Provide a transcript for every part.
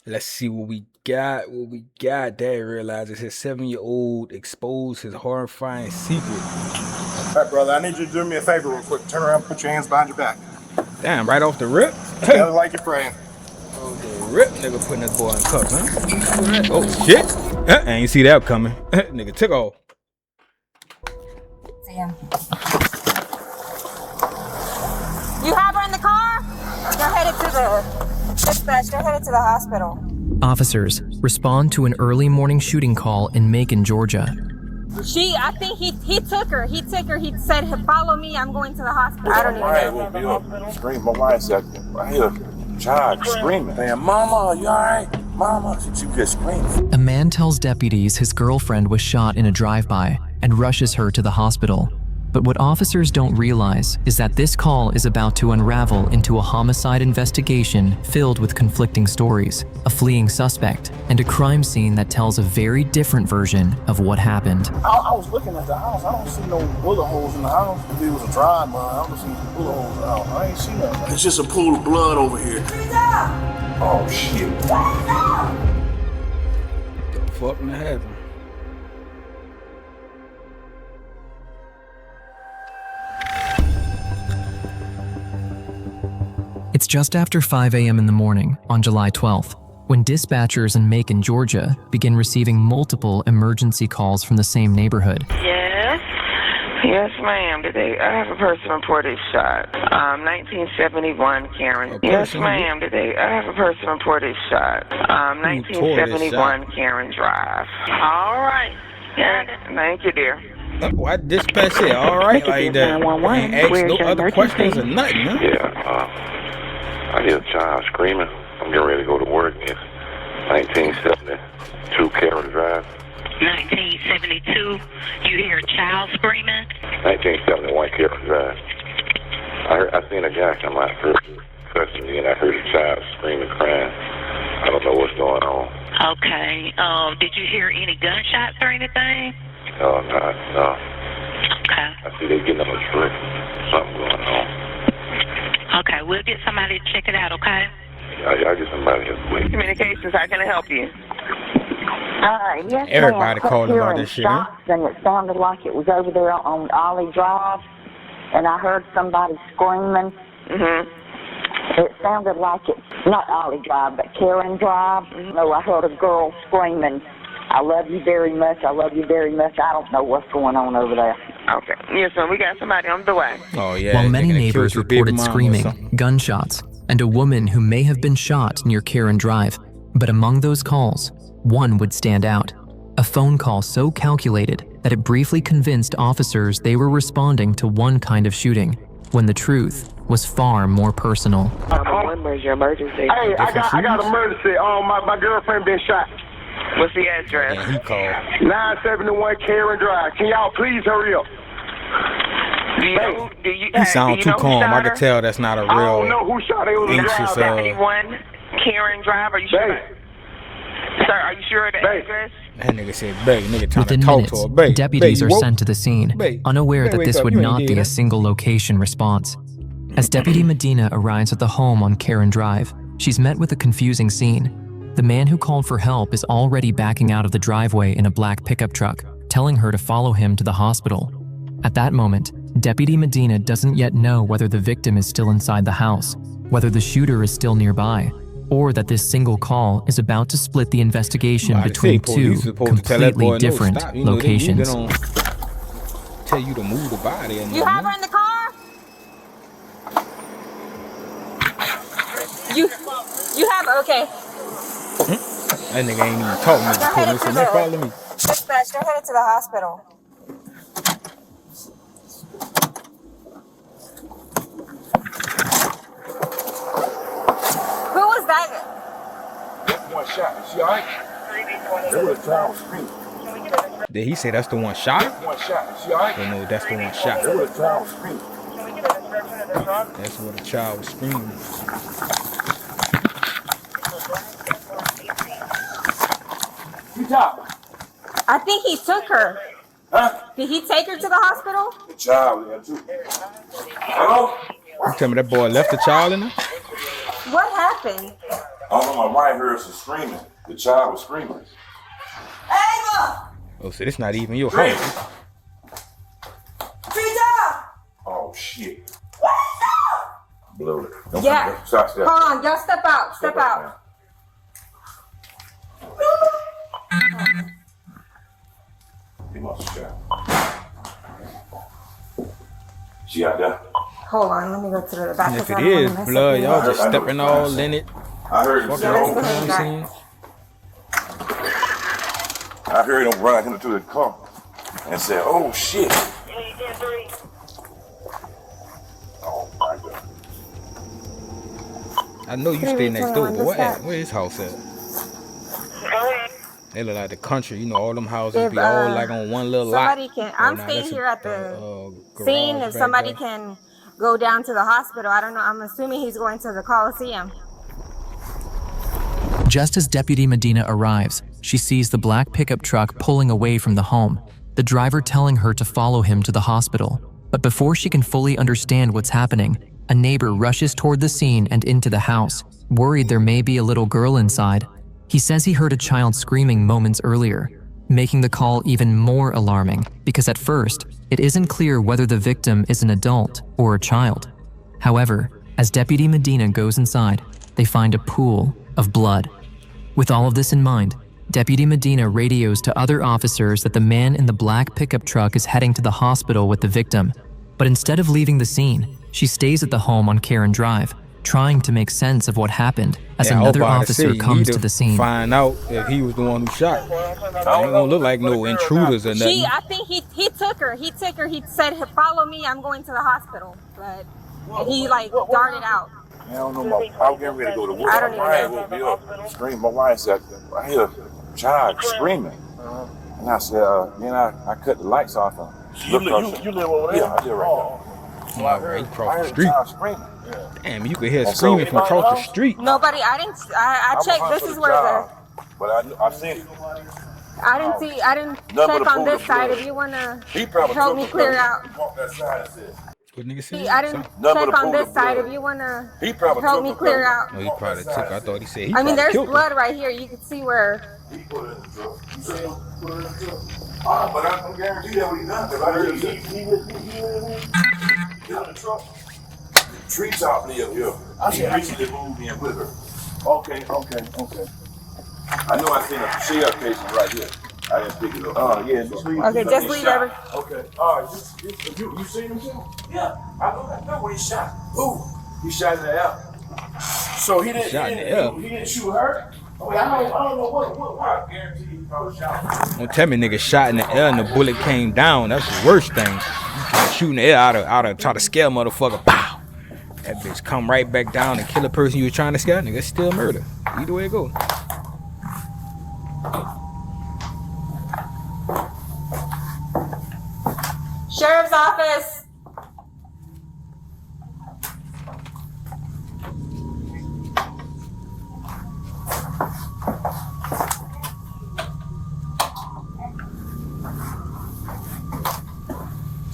Let's see what we got. What we got. Dad realizes his 7-year-old exposed his horrifying secret. All right, brother, I need you to do me a favor real quick. Turn around, put your hands behind your back. Damn, right off the rip? Never like your friend. Off the rip, nigga putting this boy in cuffs, huh? Oh, shit. I ain't see that coming. Nigga took off. Damn. You have her in the car? They're headed to the dispatch. They're headed to the hospital. Officers respond to an early morning shooting call in Macon, Georgia. I think he took her. He said, follow me, I'm going to the hospital. I don't even know. Scream. My wife said, I hear a child screaming. Man, Mama, you all right? Mama, she just screaming. A man tells deputies his girlfriend was shot in a drive-by and rushes her to the hospital. But what officers don't realize is that this call is about to unravel into a homicide investigation filled with conflicting stories, a fleeing suspect, and a crime scene that tells a very different version of what happened. I was looking at the house. I don't see no bullet holes in the house. If it was a drive-by, I don't see bullet holes in the house. I ain't seen nothing. It's just a pool of blood over here. Oh, shit. What the fuck done happened? It's just after 5 a.m. in the morning on July 12th, when dispatchers in Macon, Georgia, begin receiving multiple emergency calls from the same neighborhood. Yes, ma'am. I have a person reported shot. 1971 Karen. Yes, ma'am. I have a person reported shot. 1971 Karen Drive. All right. Thank you, dear. Why dispatch it? All right, like that. Ain't ask no other questions or nothing, huh? Yeah, I hear a child screaming. I'm getting ready to go to work. It's 1972 Karen Drive. 1972, you hear a child screaming? 1971 Karen Drive. I seen a guy come out first cussing me, and I heard a child screaming, crying. I don't know what's going on. Okay. Did you hear any gunshots or anything? No. Okay. I see they getting on the street. Something going on. Okay, we'll get somebody to check it out, okay? Y'all get somebody here, please. Communications, how can I help you? Yes, Everybody ma'am. calling about Hearing this shit, shots, and it sounded like it was over there on Ollie Drive, and I heard somebody screaming. It sounded like it's not Ollie Drive, but Karen Drive. No, I heard a girl screaming, I love you very much, I love you very much. I don't know what's going on over there. Okay. Yes, ma'am, we got somebody on the way. Oh, yeah. While many neighbors reported screaming, gunshots, and a woman who may have been shot near Karen Drive. But among those calls, one would stand out. A phone call so calculated that it briefly convinced officers they were responding to one kind of shooting, when the truth was far more personal. Where's your emergency? Hey, I got emergency. My girlfriend been shot. What's the address? Yeah, he called. 971 Karen Drive. Can y'all please hurry up? He sound too calm. I can tell that's not a real. I don't know who shot it. It was a anxious, drive. 71 Karen Drive. Are you sure? Sir, are you sure of the address? That nigga said, "Babe, nigga trying Within to talk minutes, to her." Babe, deputies babe, are you woke? sent to the scene, Babe, unaware babe, that wake this up. would You ain't not did be that. a single location response. As Deputy Medina arrives at the home on Karen Drive, she's met with a confusing scene. The man who called for help is already backing out of the driveway in a black pickup truck, telling her to follow him to the hospital. At that moment, Deputy Medina doesn't yet know whether the victim is still inside the house, whether the shooter is still nearby, or that this single call is about to split the investigation between two completely different locations. Tell you to move the body. You have her in the car? You have her, okay. That nigga ain't even talking. They're headed to the Follow me. dispatch. They're headed to the hospital. Who was that? One shot. Is she all right? There was a child screaming. Did he say that's the one shot? One shot. Is she all right? Or no, that's the one shot. There was a child screaming. That's what the child was screaming. I think he took her. Huh? Did he take her to the hospital? The child there too. Hello? You tell me that boy left the child in there? What happened? I don't know, my wife heard some screaming. The child was screaming. Ava! Oh, so this not even your house. Frida! Oh, shit. Frida! Blow it. Don't Yeah. Stop. Hold on, y'all step out. Step out. Man. He must have shot. She out there? Hold on, let me go to the back. And if it is blood, y'all just stepping all in it. I heard him. I heard him run into the car and said, "Oh shit!" Oh my God! I know you stay next door, but where his house at? They look like the country, you know, all them houses be all like on one little lot. Somebody can, I'm staying here at the scene. If somebody can go down to the hospital, I don't know. I'm assuming he's going to the Coliseum. Just as Deputy Medina arrives, she sees the black pickup truck pulling away from the home, the driver telling her to follow him to the hospital. But before she can fully understand what's happening, a neighbor rushes toward the scene and into the house, worried there may be a little girl inside. He says he heard a child screaming moments earlier, making the call even more alarming because at first, it isn't clear whether the victim is an adult or a child. However, as Deputy Medina goes inside, they find a pool of blood. With all of this in mind, Deputy Medina radios to other officers that the man in the black pickup truck is heading to the hospital with the victim. But instead of leaving the scene, she stays at the home on Karen Drive, trying to make sense of what happened as another officer comes to the scene. Find out if he was the one who shot. It ain't gonna look like no intruders or nothing. I think he took her. He took her. He said, "Follow me. I'm going to the hospital." But he like darted out. I don't know. I was getting ready to go to work. I don't even know. woke me up, screaming. My wife said, "I hear a child screaming," and I said, "Then I cut the lights off." You live over there? Yeah, I live right there. So I heard the street. Child screaming. Damn, you could hear screaming from across the street. Nobody. I didn't. I checked. This is where the. But I seen. I didn't check on this side. If you wanna help me clear out. Walk that side and said. What nigga said? I didn't check on this side. If you wanna help me clear out. Oh, he probably took. I thought he said he. I mean, there's blood right here. You can see where. He put it in the truck. You see him put it in the truck? But I can guarantee that what he done. Cause I heard he in the truck. Tree top live here. I recently moved in with her. Okay. I know I seen a shell case right here. I didn't pick it up. Yeah, just leave. Okay, just leave every. Okay. All right. You seen him too? Yeah, I know where he shot. Ooh, he shot in the air. So he didn't. He didn't shoot her. Oh, I don't know what. I guarantee he probably shot. Don't tell me nigga shot in the air and the bullet came down. That's the worst thing. Shooting the air out of try to scare motherfucker. Pow! That bitch come right back down and kill a person you was trying to scare. Nigga, it's still murder. Either way it go. Sheriff's office.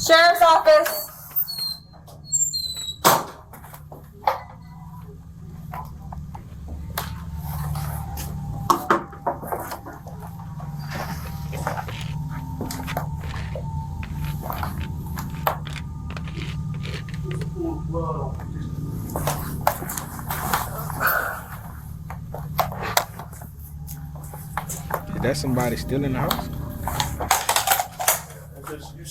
Sheriff's office. Is that somebody still in the house? Did you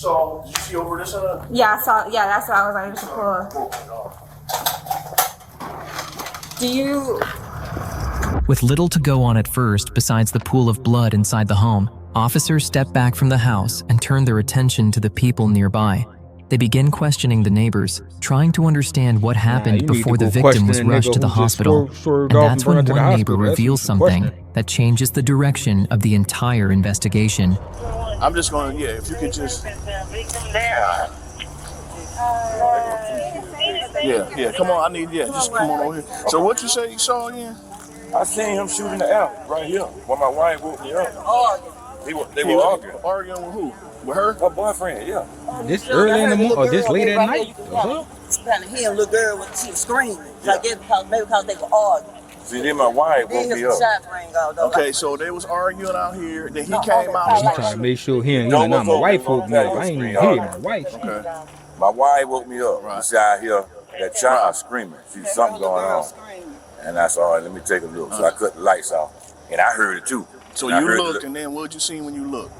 see over this side? Yeah, I saw. Yeah, that's what I was like. Do you? With little to go on at first besides the pool of blood inside the home, officers step back from the house and turn their attention to the people nearby. They begin questioning the neighbors, trying to understand what happened before the victim was rushed to the hospital. And that's when one neighbor reveals something that changes the direction of the entire investigation. I'm just gonna, if you could just. Yeah, come on, I need, just come on over here. So what you say you saw again? I seen him shoot in the air right here when my wife woke me up. They were arguing. Arguing with who? With her? Her boyfriend, yeah. This early in the morning or this late at night? Trying to hear a little girl when she was screaming. Like maybe because they were arguing. See, then my wife woke me up. Okay, so they was arguing out here. Then he came out. He trying to make sure he ain't, you know, nah, my wife woke me up. I ain't even hear my wife. Okay. My wife woke me up. She said, I hear that child screaming. See something going on. And I said, all right, let me take a look. So I cut the lights off. And I heard it too. So you looked, and then what did you see when you looked?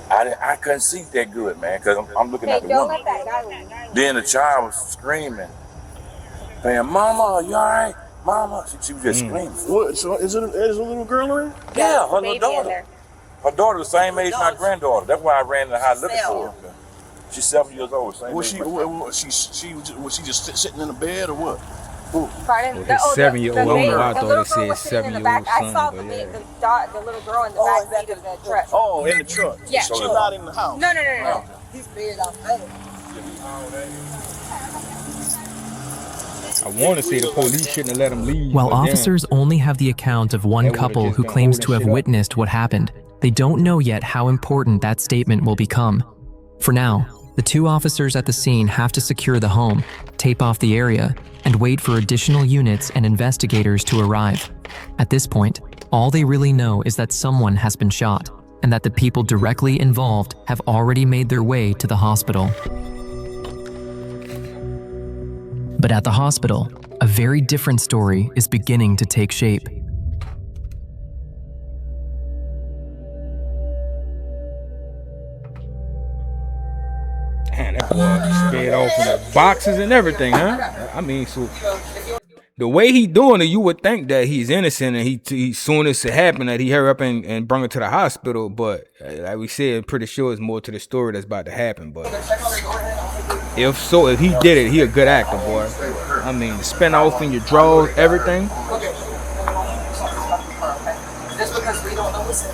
I couldn't see that good, man, because I'm looking at the woman. Then the child was screaming, saying, Mama, you all right? Mama. She was just screaming. What? So is it a little girl in there? Yeah, her little daughter. Her daughter the same age as my granddaughter. That's why I ran in the house looking for her. She's 7 years old. Was she just sitting in the bed or what? Pardon? The 7-year-old, I don't know why I thought it said 7-year-old I saw son, the but yeah. the little girl in the back seat of the truck. Oh, in the truck. Yeah. So she's not in the house. No. He's bed outside. I want to say the police shouldn't have let him leave. While but damn. officers only have the account of one They would've couple just who been claims holding to have shit up. witnessed what happened, they don't know yet how important that statement will become. For now, the 2 officers at the scene have to secure the home, tape off the area, and wait for additional units and investigators to arrive. At this point, all they really know is that someone has been shot, and that the people directly involved have already made their way to the hospital. But at the hospital, a very different story is beginning to take shape. Man, that boy sped off in the boxes and everything, huh? I mean, so the way he doing it, you would think that he's innocent and he soon as it happened that he hurry up and bring her to the hospital. But like we said, pretty sure it's more to the story that's about to happen. But if he did it, he a good actor, boy. I mean, the spin off in your drawers, everything. Just because we don't know what's in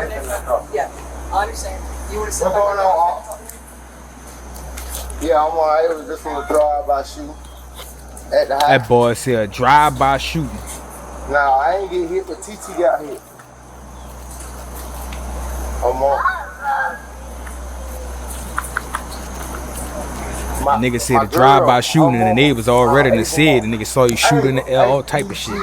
there. Yeah, I understand. You would have said. What's going on? Yeah, I'm alright. It was just a little drive-by shooting at the house. That boy said a drive-by shooting. Nah, I ain't get hit, but TT got hit. Nigga said a drive-by shooting and the neighbors already in the said the nigga saw you shoot in the air, all type of shit.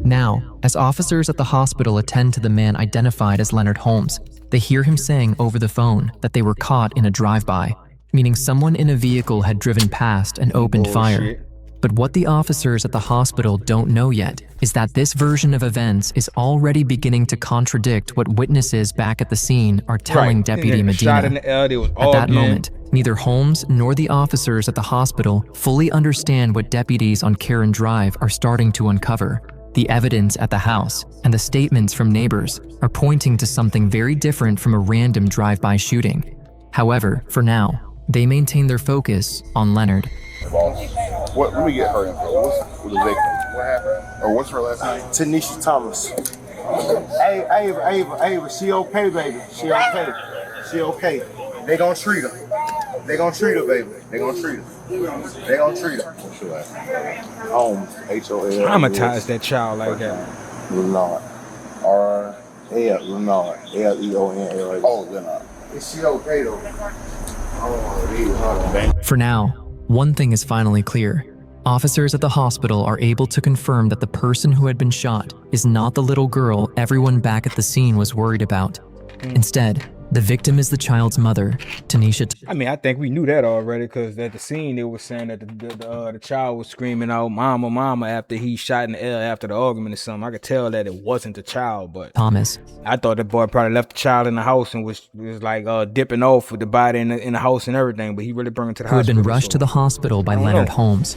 Now, as officers at the hospital attend to the man identified as Leonard Holmes, they hear him saying over the phone that they were caught in a drive-by, meaning someone in a vehicle had driven past and opened fire. But what the officers at the hospital don't know yet is that this version of events is already beginning to contradict what witnesses back at the scene are telling Deputy Medina. At that moment, neither Holmes nor the officers at the hospital fully understand what deputies on Karen Drive are starting to uncover. The evidence at the house and the statements from neighbors are pointing to something very different from a random drive-by shooting. However, for now, they maintain their focus on Leonard. What? Let me get her info. What's the victim? What happened? Or what's her last name? Tanisha Thomas. Ava, she okay, baby. She okay. She okay. They gonna treat her. They gonna treat her, baby. They gonna treat her. They gonna treat her. What's your last name? Holmes. H-O-L. Traumatize that child like that. Leonard. R-L. Leonard. L-E-O-N-L-A. Oh, Leonard. Is she okay though? For now, one thing is finally clear. Officers at the hospital are able to confirm that the person who had been shot is not the little girl everyone back at the scene was worried about. Instead, the victim is the child's mother, Tanisha. I mean, I think we knew that already because at the scene they were saying that the child was screaming out "Mama, Mama" after he shot in the air after the argument or something. I could tell that it wasn't the child, but Thomas. I thought the boy probably left the child in the house and was like dipping off with the body in the house and everything, but he really brought him to the hospital. Who had been rushed to the hospital by Leonard Holmes.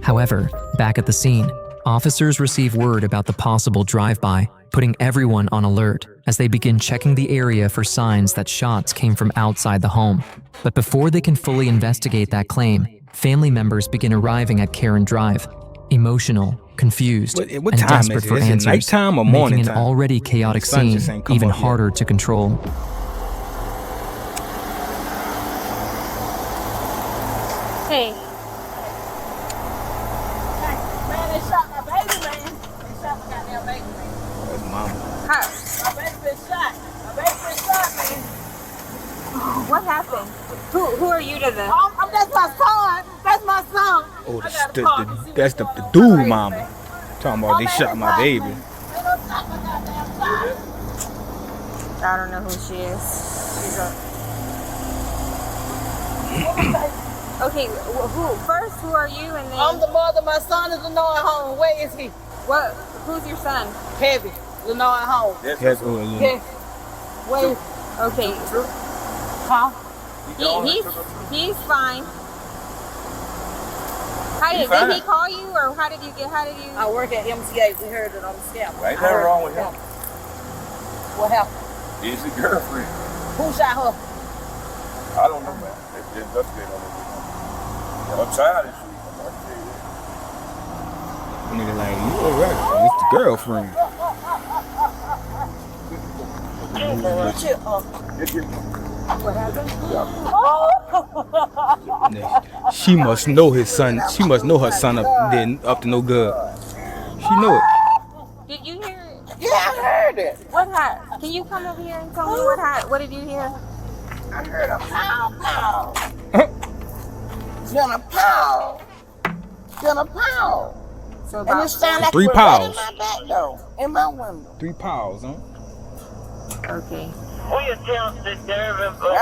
However, back at the scene, officers receive word about the possible drive-by, putting everyone on alert as they begin checking the area for signs that shots came from outside the home. But before they can fully investigate that claim, family members begin arriving at Karen Drive, emotional, confused, and desperate for answers, nighttime or morning making an already chaotic scene even harder to control. Hey. Man, they shot my baby, man. They shot my goddamn baby, man. My baby been shot. My baby been shot, man. What happened? Who are you to the? That's my son. That's my son. Oh, that's the dude mama. Talking about they shot my baby. I don't know who she is. She's a... Okay, who are you? And then I'm the mother. My son is Lenore home. Where is he? Who's your son? Heavy. Lenore home. Yes. Where? Okay. Huh? He's fine. Did he call you, or how did you? I work at MTA. We heard it on the scam. Ain't nothing wrong with him. What happened? He's a girlfriend. Who shot her? I don't know, man. They investigate on it. I'm tired of shit. I can tell you that. Nigga like, you alright? It's the girlfriend. What happened? She must know his son. She must know her son up to no good. She know it. Did you hear it? Yeah, I heard it. What happened? Can you come over here and tell me what happened? What did you hear? I heard a pow, pow. Then a pow. Then a pow. So and it sounded like 3 it was pows. right in my back door, in my window. 3 pows, huh? Okay. I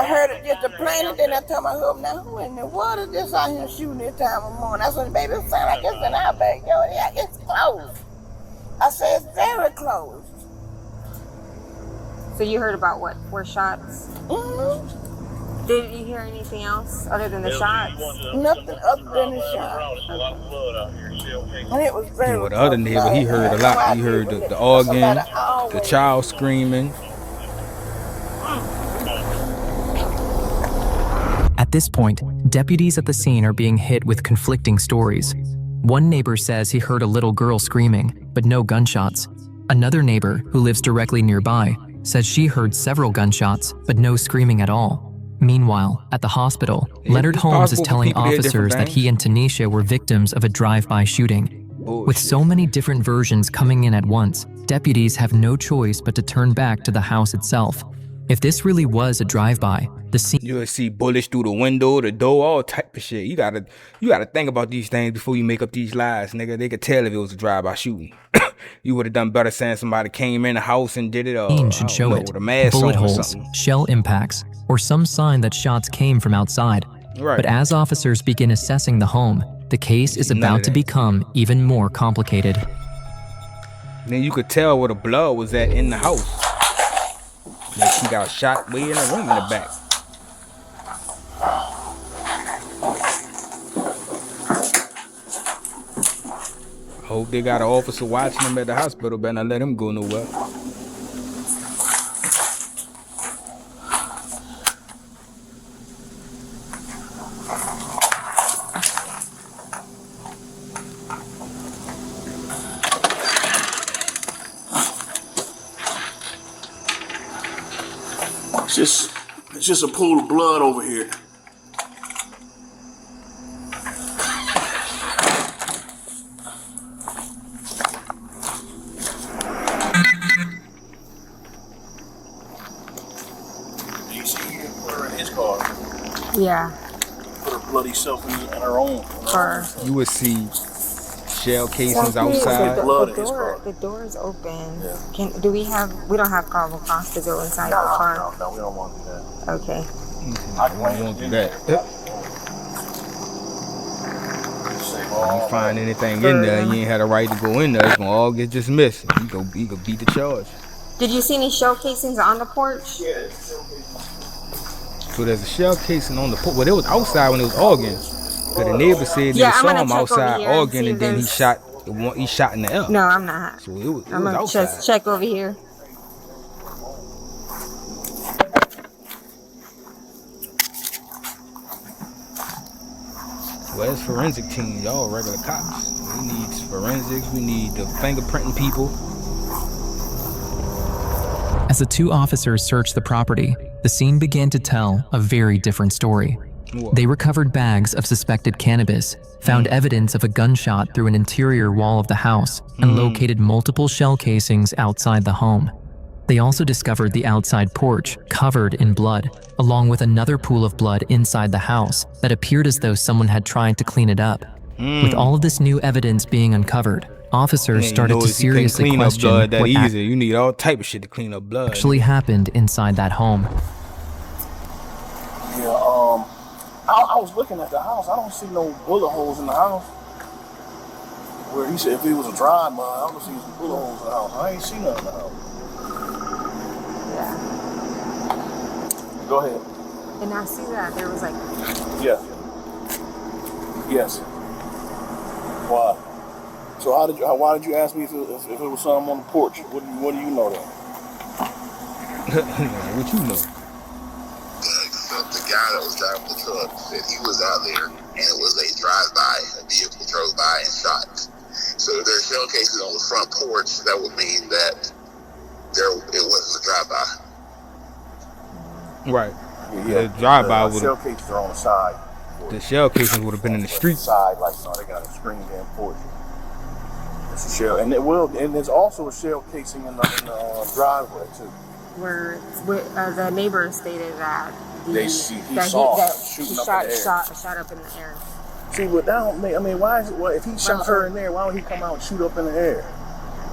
heard it just a plane, and then I told my husband, now who in the world is this out here shooting this time of morning? I said, baby, it sound like it's in our backyard. Yeah, it's close. I said, it's very close. So you heard about what? 4 shots? Mm-hmm. Did you hear anything else other than the shots? Nothing other than the shots. And it was very With the other neighbor, he heard a lot. He heard the organ, the child screaming. At this point, deputies at the scene are being hit with conflicting stories. One neighbor says he heard a little girl screaming, but no gunshots. Another neighbor, who lives directly nearby, says she heard several gunshots, but no screaming at all. Meanwhile, at the hospital, Leonard Holmes is telling officers that he and Tanisha were victims of a drive-by shooting. With so many different versions coming in at once, deputies have no choice but to turn back to the house itself. If this really was a drive-by, the scene— You'll see bullets through the window, the door, all type of shit. You gotta think about these things before you make up these lies, nigga. They could tell if it was a drive-by shooting. You would have done better saying somebody came in the house and did it. Scene should show it. With a mask Bullet on or holes, something. shell impacts, or some sign that shots came from outside. Right. But as officers begin assessing the home, the case is about to become even more complicated. Then you could tell where the blood was at in the house. Like she got shot way in the room in the back. Hope they got an officer watching them at the hospital. Better not let him go nowhere. It's just a pool of blood over here. You see, he didn't put her in his car. Yeah. Put her bloody self in her own. You would see shell casings outside. The door is open. Yeah. We don't have cargo costs to go inside the car. No, we don't want to do that. Okay. I won't do that. You find anything in there, you ain't had a right to go in there. It's gonna all get dismissed. You go beat the charge. Did you see any shell casings on the porch? Yeah. So there's a shell casing on the porch. Well, it was outside when it was Oregon. But the neighbor said they saw him outside Oregon, and then he shot in the air. No, I'm not. So it was I'm gonna outside. just check over here. Well, it's forensic team. Y'all regular cops. We need forensics. We need the fingerprinting people. As the 2 officers searched the property, the scene began to tell a very different story. They recovered bags of suspected cannabis, found evidence of a gunshot through an interior wall of the house, and located multiple shell casings outside the home. They also discovered the outside porch covered in blood, along with another pool of blood inside the house that appeared as though someone had tried to clean it up. With all of this new evidence being uncovered, officers started to seriously clean question up blood that what easy. You need all type of shit to clean up blood. actually happened inside that home. Yeah, I was looking at the house. I don't see no bullet holes in the house. Where he said if it was a dry mine, I don't see some bullet holes in the house. I ain't seen none in the house. Yeah. Go ahead. And I see that there was like. Yeah. Yes. Why? So why did you ask me if it was something on the porch? What do you know then? What you know? The guy that was driving the truck said he was out there and it was a drive-by. A vehicle drove by and shot. So if there's shell cases on the front porch, that would mean that it wasn't a drive-by. Right. Yeah. The drive-by would shell cases are on the side. The shell casings would have been in the street. Side, like no, they got a screened in porch. It's a shell, and there's also a shell casing in the driveway too. Where the neighbor stated that he shot up in the air. See, but that don't make. I mean, why is it? Well, if he shot her in there, why would he come out and shoot up in the air?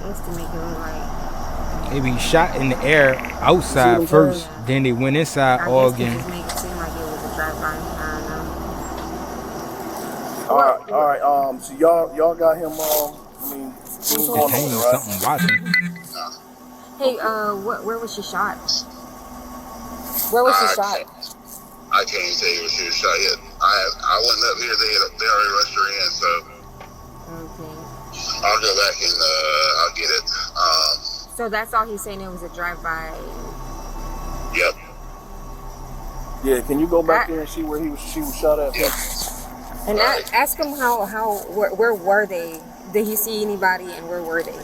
It's to make it look like. Maybe he shot in the air outside first, then they went inside all again. Just make it seem like it was a drive-by. All right. So y'all got him. I mean, he was going on, right? Something watching. Hey, where was she shot? Where was she shot? I can't even tell you where she was shot yet. I wasn't up here. They already rushed her in, so. Okay. I'll go back and I'll get it. So that's all he's saying. It was a drive-by. Yep. Yeah. Can you go back there and see where she was shot at? Yeah. And ask him where were they? Did he see anybody, and where were they?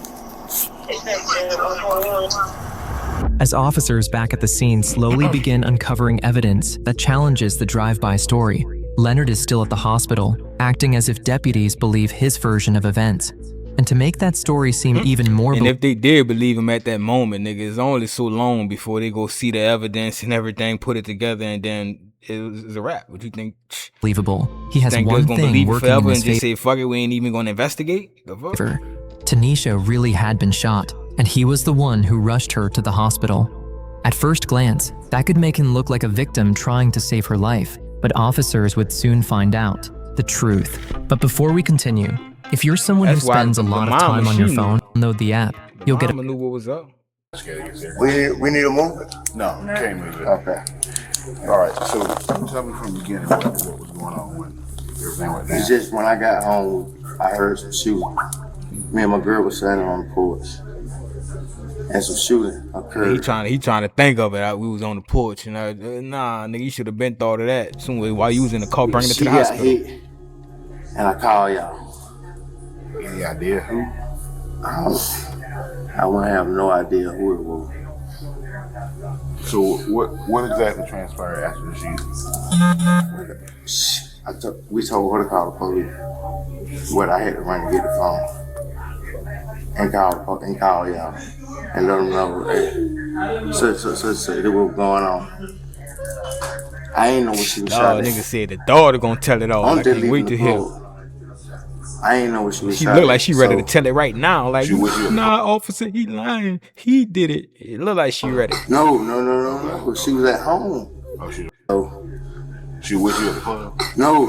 As officers back at the scene slowly begin uncovering evidence that challenges the drive-by story, Leonard is still at the hospital, acting as if deputies believe his version of events. And to make that story seem even more and if they did believe him at that moment, nigga, it's only so long before they go see the evidence and everything, put it together, and then it was a wrap. What you think? Believable. He has think one gonna thing believe working forever in his and just say, fuck it, we ain't even gonna investigate? The fuck? Tanisha really had been shot, and he was the one who rushed her to the hospital. At first glance, that could make him look like a victim trying to save her life, but officers would soon find out the truth. But before we continue, if you're someone who spends a lot of time on your phone, download the app. You'll get knew what was up. We need to move it? No, you can't move it. Okay. All right, so tell me from the beginning what was going on when everything went down. It's just when I got home, I heard some shooting. Me and my girl was standing on the porch, and some shooting occurred. He trying to think of it. We was on the porch, and nah, nigga, you should have been thought of that. Soon while you was in the car, bringing it to the hospital. Hit, and I called y'all. Any idea who? I wouldn't have no idea who it was. So what exactly transpired after the shooting? We told her to call the police. But I had to run to get the phone and call y'all and let them know so it was going on. I ain't know what she was shot at. Nigga said the daughter gonna tell it all. I can't wait to hear. I ain't know what she was She shot look like at, she ready to tell it right now. Like, nah, officer, he lying. He did it. It look like she ready. No. She was at home. Oh, she with you at the club? No.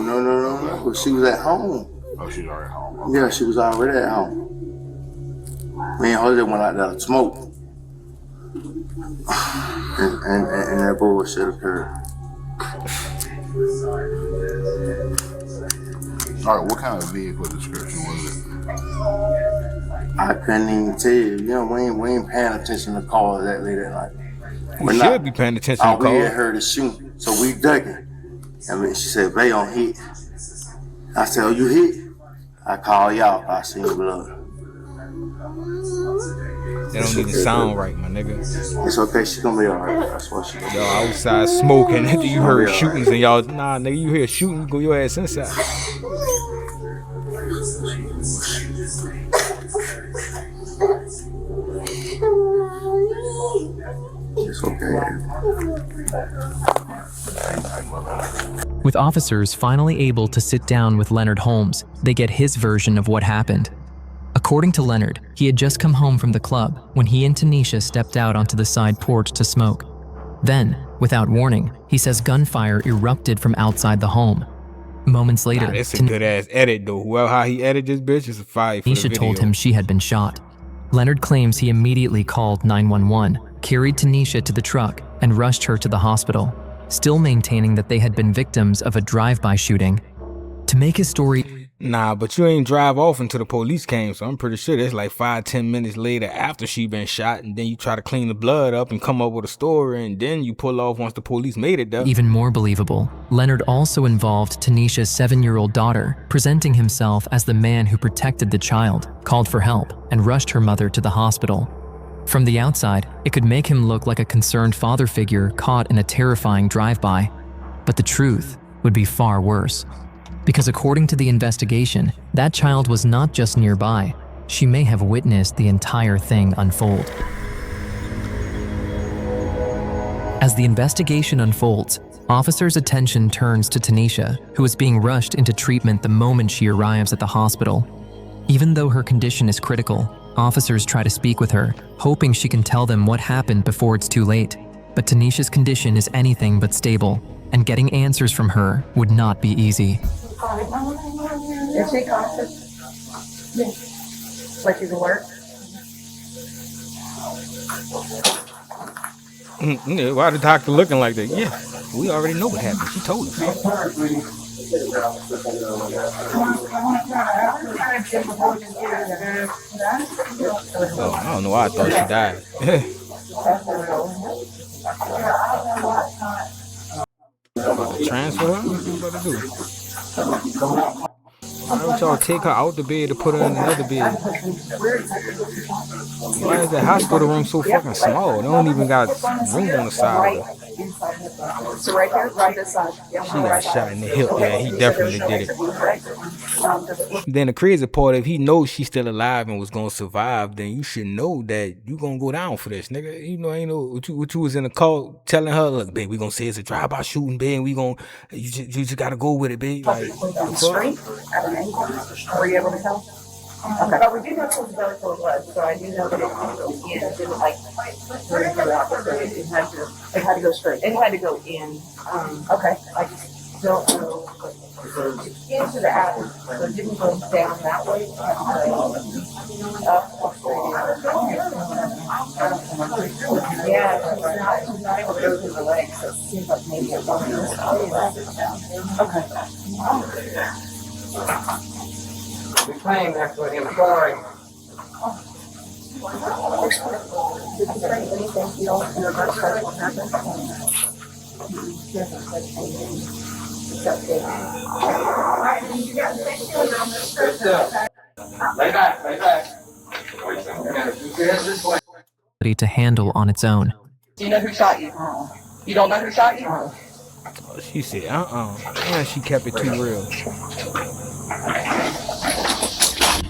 She was at home. Oh, she was already at home. Okay. Yeah, she was already at home. Me and Jose went out there to smoke. And that bullshit occurred. All right, what kind of vehicle description was it? I couldn't even tell you. You know, we ain't paying attention to calls that late at night. We should be paying attention to calls. We had heard the shooting, so we ducking. I mean, she said, "Bay on hit." I said, "Oh, you hit?" I call y'all. I seen blood. That don't even sound right, my nigga. It's okay. She gonna be alright. That's what she. Y'all outside smoking. You heard shootings and y'all, nah, nigga, you hear shooting, go your ass inside. It's okay. With officers finally able to sit down with Leonard Holmes, they get his version of what happened. According to Leonard, he had just come home from the club when he and Tanisha stepped out onto the side porch to smoke. Then, without warning, he says gunfire erupted from outside the home. Moments later, it's a good ass edit though. Well, how he edited this bitch is a fire for the Tanisha video. told him she had been shot. Leonard claims he immediately called 911, carried Tanisha to the truck, and rushed her to the hospital, still maintaining that they had been victims of a drive-by shooting. To make his story... Nah, but you ain't drive off until the police came, so I'm pretty sure that's like 5-10 minutes later after she been shot, and then you try to clean the blood up and come up with a story, and then you pull off once the police made it though. Even more believable, Leonard also involved Tanisha's 7-year-old daughter, presenting himself as the man who protected the child, called for help, and rushed her mother to the hospital. From the outside, it could make him look like a concerned father figure caught in a terrifying drive-by. But the truth would be far worse. Because according to the investigation, that child was not just nearby. She may have witnessed the entire thing unfold. As the investigation unfolds, officers' attention turns to Tanisha, who is being rushed into treatment the moment she arrives at the hospital. Even though her condition is critical, officers try to speak with her, hoping she can tell them what happened before it's too late. But Tanisha's condition is anything but stable, and getting answers from her would not be easy. Is she conscious? Yes. Like you can work? Why the doctor looking like that? Yeah, we already know what happened. She told us. Oh, I don't know why I thought she died. Transfer her? What you about to do? Why don't y'all take her out the bed to put her in another bed? Why is the hospital room so fucking small? They don't even got room on the side of her. So right here, right this side. She got shot in the hip. Yeah, he definitely did it. Then the crazy part, if he knows she's still alive and was gonna survive, then you should know that you gonna go down for this, nigga. You know, ain't no what you was in the call telling her, look, babe, we gonna say it's a drive-by shooting, babe. We gonna you just gotta go with it, babe. Like, straight at an angle. Were you able to tell? Okay. But we do know it was very full of blood, so I do know that it didn't go in. It didn't like throughout. It had to go straight. It had to go in. Okay. I just don't know. Into the attic, so it didn't go down that way. Yeah, she's not able to go through the legs, so it seems like maybe it's on this side. Okay. We claim that's what him sorry. Lay back. To handle on its own. Do you know who shot you? You don't know who shot you? oh, she said, and she kept it too real.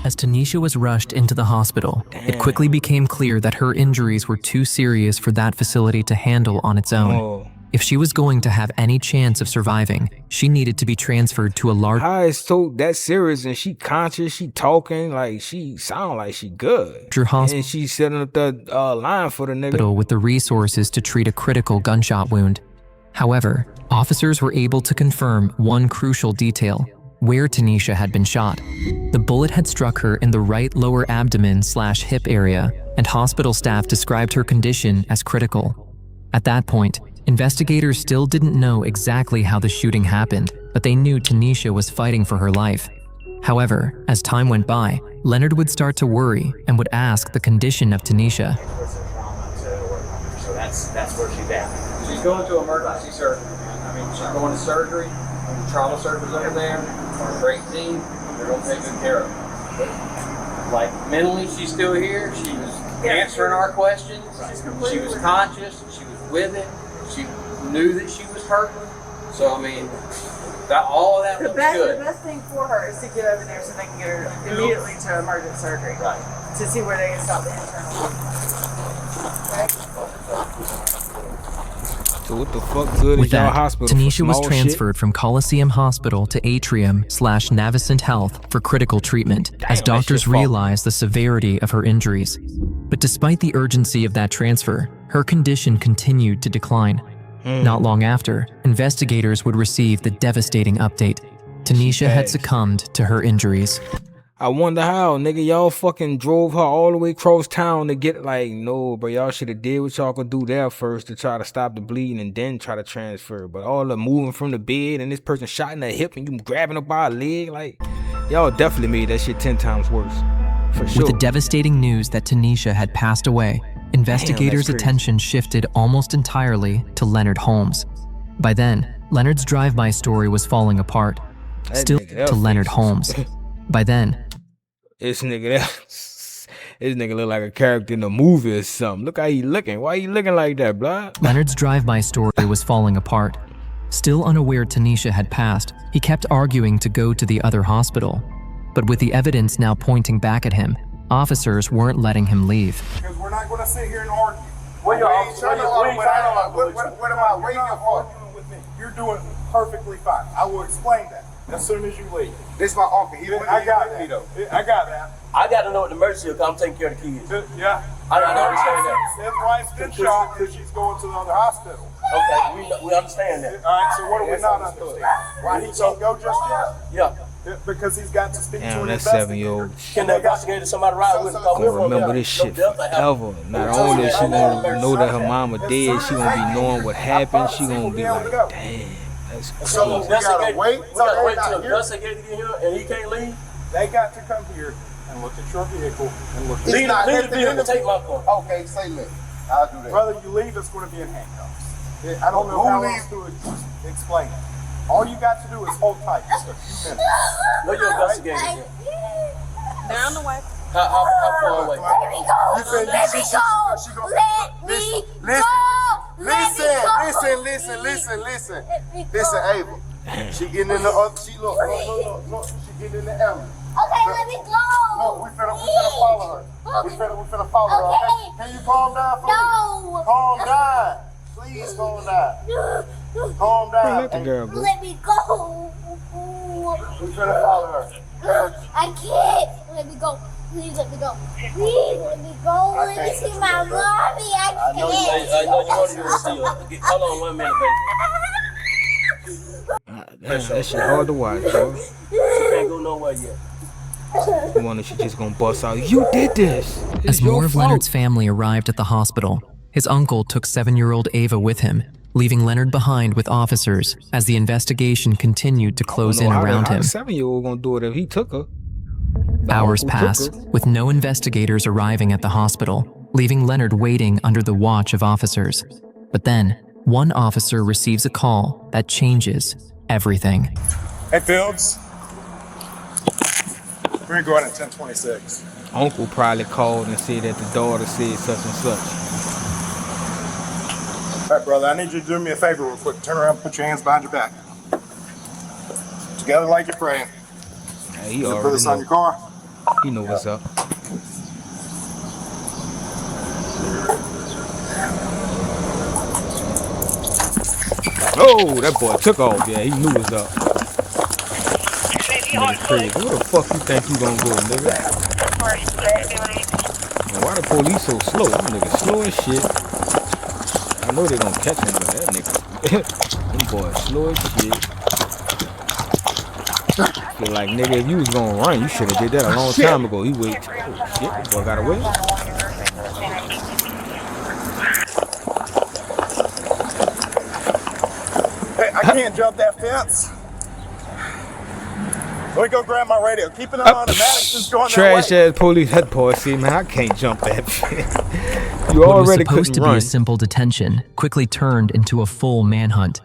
As Tanisha was rushed into the hospital, it quickly became clear that her injuries were too serious for that facility to handle on its own. If she was going to have any chance of surviving, she needed to be transferred to a large... How is so that serious and she conscious, she talking, like she sound like she good. And she's setting up the line for the nigga. ...with the resources to treat a critical gunshot wound. However, officers were able to confirm one crucial detail: where Tanisha had been shot. The bullet had struck her in the right lower abdomen/hip area, and hospital staff described her condition as critical. At that point, investigators still didn't know exactly how the shooting happened, but they knew Tanisha was fighting for her life. However, as time went by, Leonard would start to worry and would ask the condition of Tanisha. So that's where she's at. She's going to emergency surgery. I mean, she's going to surgery. The trauma surgeons over there are a great team. They're going to take good care of her. Like, mentally, she's still here. She was answering our questions. She was conscious. She was with it. She knew that she was hurting. So, I mean, all of that looks good. The best thing for her is to get over there so they can get her immediately to emergency surgery. Right. To see where they can stop the internal. So what the fuck good With is y'all that, hospital for Tanisha was small transferred from Coliseum Hospital to Atrium/Navicent Health for critical treatment as doctors realized the severity of her injuries. But despite the urgency of that transfer, her condition continued to decline. Not long after, investigators would receive the devastating update. Tanisha had succumbed to her injuries. I wonder how, nigga, y'all fucking drove her all the way across town to get, like, no, bro, y'all should have did what y'all could do there first to try to stop the bleeding and then try to transfer. But all the moving from the bed and this person shot in the hip and you grabbing her by a leg, like, y'all definitely made that shit 10 times worse. For sure. With the devastating news that Tanisha had passed away, investigators' attention shifted almost entirely to Leonard Holmes. By then, Leonard's drive-by story was falling apart. Still to Leonard Holmes. By then, this nigga look like a character in a movie or something. Look how he looking. Why he looking like that, blah? Leonard's drive-by story was falling apart. Still unaware Tanisha had passed, he kept arguing to go to the other hospital. But with the evidence now pointing back at him, officers weren't letting him leave. Because we're not going to sit here and argue. What am I waiting for? You're doing perfectly fine. I will explain that as soon as you leave. This my uncle. I got that. I got that. I got to know what the emergency is because I'm taking care of the kids. Yeah. I understand that. His wife's been shot because she's going to the other hospital. Okay, we understand that. All right, so what do we not understand? Why he can't go just yet? Yeah. Because he's got to speak to an that investigator. 7-year-old Can the investigator somebody ride with him? gonna remember this shit forever. Not only is she gonna know that her mama dead, she gonna be knowing what happened. She gonna be like, damn, that's crazy. So we gotta wait till the investigator get here and he can't leave? They got to come here and look at your vehicle and look at leave the vehicle, take my car. Okay, say less. I'll do that. Brother, you leave, it's going to be in handcuffs. I don't know how else to explain it. All you got to do is hold tight just a few minutes. Where your investigator? Down the way. How far away? Let me go. Let me go. Listen, Ava. She getting in the other. She look. She getting in the alley. Okay, let me go. No, we finna follow her. We finna follow her. Okay? Can you calm down for me? No. Calm down. Please calm down. Calm down. Let the girl go. Let me go. We finna follow her. I can't. Let me go. Please let me go. Please let me go. Let me see my mommy. I know you want to see her. Hold on 1 minute, baby. Damn, that shit hard to watch, bro. She can't go nowhere yet. You wonder she just gonna bust out, you did this. As more of Leonard's family arrived at the hospital, his uncle took 7-year-old Ava with him, leaving Leonard behind with officers as the investigation continued to close in around him. 7-year-old gonna do it if he took her. Hours passed, with no investigators arriving at the hospital, leaving Leonard waiting under the watch of officers. But then, one officer receives a call that changes everything. Hey, Fields. We're going at 10:26. Uncle probably called and said that the daughter said such and such. All right, brother, I need you to do me a favor real quick. Turn around and put your hands behind your back. Together like you're praying. Hey, he put already this on your car. He know what's up. Oh, that boy took off. Yeah, he knew what's up. Nigga crazy. Where the fuck you think you gonna go, nigga? Man, why the police so slow? Them niggas slow as shit. I know they gonna catch him, but that nigga, them boys slow as shit. Feel like, nigga, if you was gonna run, you should have did that a long time ago. He wait. Oh shit, that boy gotta wait. Hey, I can't jump that fence. Let me go grab my radio. Keep it on automatic. Just going Trash ass police head boy. See, man, I can't jump that fence. You What was already supposed to couldn't be run. a simple detention quickly turned into a full manhunt.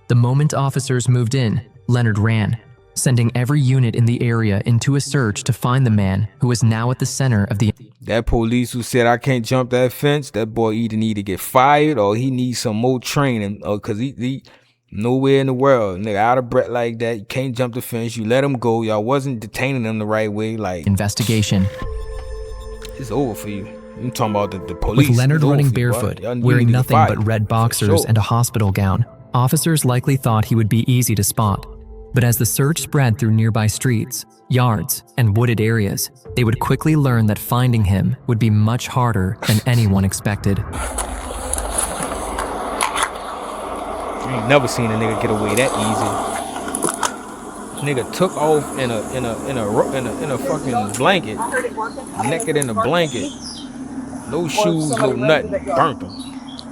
The moment officers moved in, Leonard ran, sending every unit in the area into a search to find the man who was now at the center of the... That police who said I can't jump that fence, that boy either need to get fired or he needs some more training. Cause he nowhere in the world, nigga, out of breath like that. You can't jump the fence. You let him go. Y'all wasn't detaining him the right way. Like investigation. It's over for you. I'm talking about the police. With Leonard running Goofy, barefoot, boy. Y'all wearing need to nothing fight. but red boxers Sure. and a hospital gown, officers likely thought he would be easy to spot. But as the search spread through nearby streets, yards, and wooded areas, they would quickly learn that finding him would be much harder than anyone expected. I ain't never seen a nigga get away that easy. Nigga took off in a fucking blanket, naked in a blanket, no shoes, no nothing, burnt them.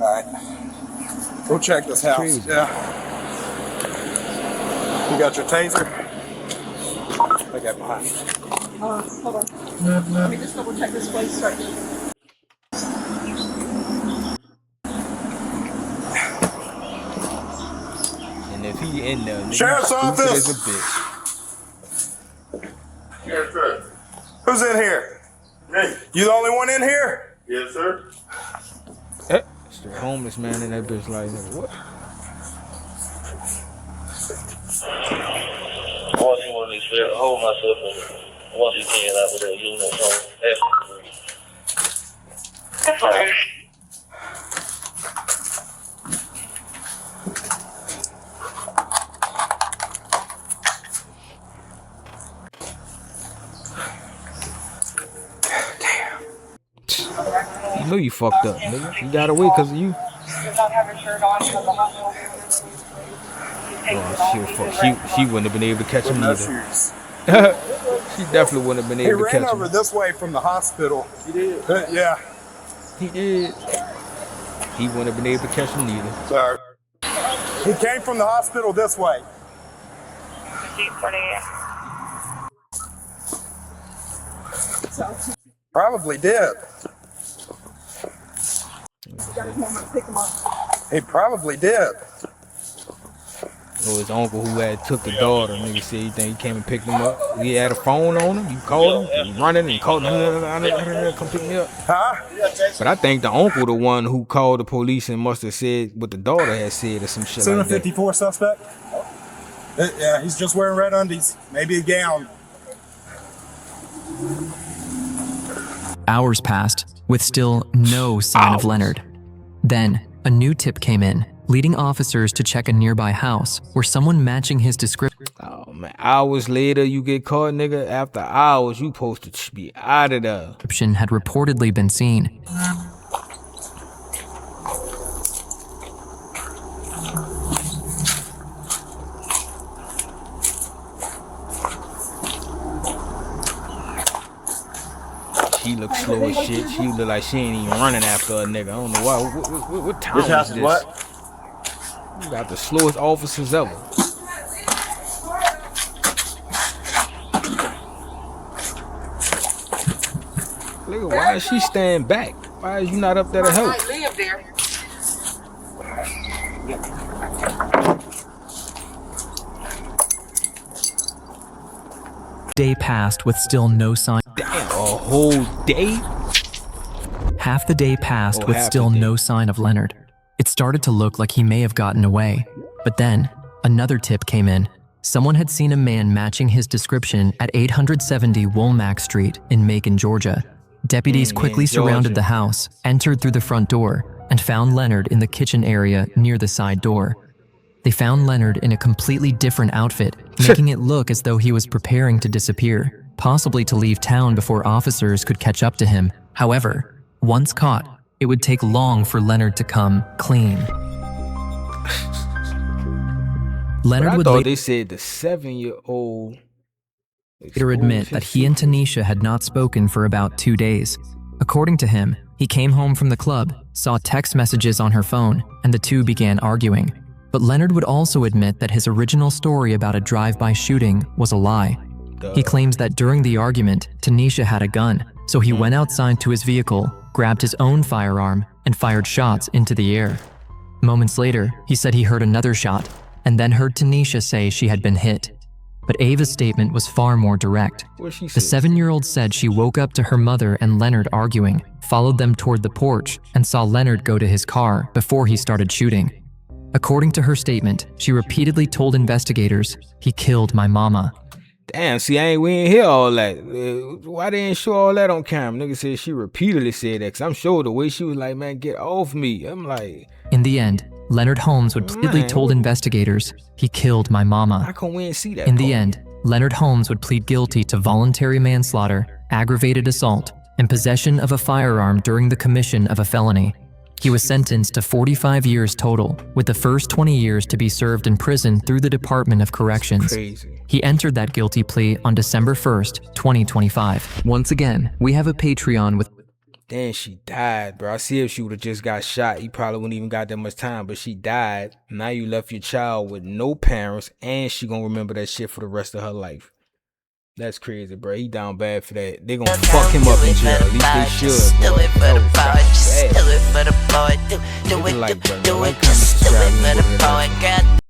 Alright. Go check this house. Crazy. Yeah. You got your taser? I got mine. Hold on. Let me just double check this place right here. And if he in there, nigga, Sheriff's stupid office. as a bitch. Yes, sir. Who's in here? Me. You the only one in here? Yes, sir. It's the homeless man in that bitch like, nigga, what? Once you want to hold myself and once you can out of that unit, that's fine. You know you fucked up, nigga. You got away because of you. Oh, she wouldn't have been able to catch him No either. shoes. She definitely wouldn't have been He able to ran catch over him. this way from the hospital. You did? Yeah. He did. He wouldn't have been able to catch him neither. Sorry. He came from the hospital this way. Probably did. He probably did. Or his uncle who had took the daughter, nigga said he think he came and picked him up. He had a phone on him, you called him, he running and called him, come pick me up. Huh? But I think the uncle the one who called the police and must have said what the daughter had said or some shit like that. 754 suspect? Yeah, he's just wearing red undies. Maybe a gown. Hours passed, with still no sign of Leonard. Then, a new tip came in, leading officers to check a nearby house where someone matching his description. Oh man, hours later you get caught, nigga. After hours, you supposed to be out of there. Had reportedly been seen. She look slow as shit. She look like she ain't even running after a nigga. I don't know why. What time This house is is this? what? You got the slowest officers ever. Nigga, why is she staying back? Why is you not up there to help? I live there. Day passed with still no sign. Damn, a whole day? Half the day passed Oh, with half still the day. no sign of Leonard. It started to look like he may have gotten away. But then, another tip came in. Someone had seen a man matching his description at 870 Womack Street in Macon, Georgia. Deputies quickly surrounded the house, entered through the front door, and found Leonard in the kitchen area near the side door. They found Leonard in a completely different outfit, making it look as though he was preparing to disappear, possibly to leave town before officers could catch up to him. However, once caught, it would take long for Leonard to come clean. Leonard I would thought later they said the 7-year-old admit that he and Tanisha had not spoken for about 2 days. According to him, he came home from the club, saw text messages on her phone, and the two began arguing. But Leonard would also admit that his original story about a drive-by shooting was a lie. He claims that during the argument, Tanisha had a gun, so he went outside to his vehicle, grabbed his own firearm, and fired shots into the air. Moments later, he said he heard another shot, and then heard Tanisha say she had been hit. But Ava's statement was far more direct. What she The said? 7-year-old said she woke up to her mother and Leonard arguing, followed them toward the porch, and saw Leonard go to his car before he started shooting. According to her statement, she repeatedly told investigators, "He killed my mama." Damn, see, we ain't hear all that. Why they ain't show all that on camera? Nigga said she repeatedly said that, cause I'm sure the way she was like, man, get off me. I'm like. In the end, Leonard Holmes would pleadly told investigators he killed my mama. How come we ain't see that? In the end, Leonard Holmes would plead guilty to voluntary manslaughter, aggravated assault, and possession of a firearm during the commission of a felony. He was sentenced to 45 years total, with the first 20 years to be served in prison through the Department of Corrections. Crazy. He entered that guilty plea on December 1st, 2025. Once again, we have a Patreon with... Then she died, bro. I see if she would have just got shot, you probably wouldn't even got that much time, but she died. Now you left your child with no parents, and she gonna remember that shit for the rest of her life. That's crazy, bro. He down bad for that. They gonna fuck him up in jail. At least they should. Do it for the boy, just do it for the boy. Do it, do it, do it, just do it for the boy, girl.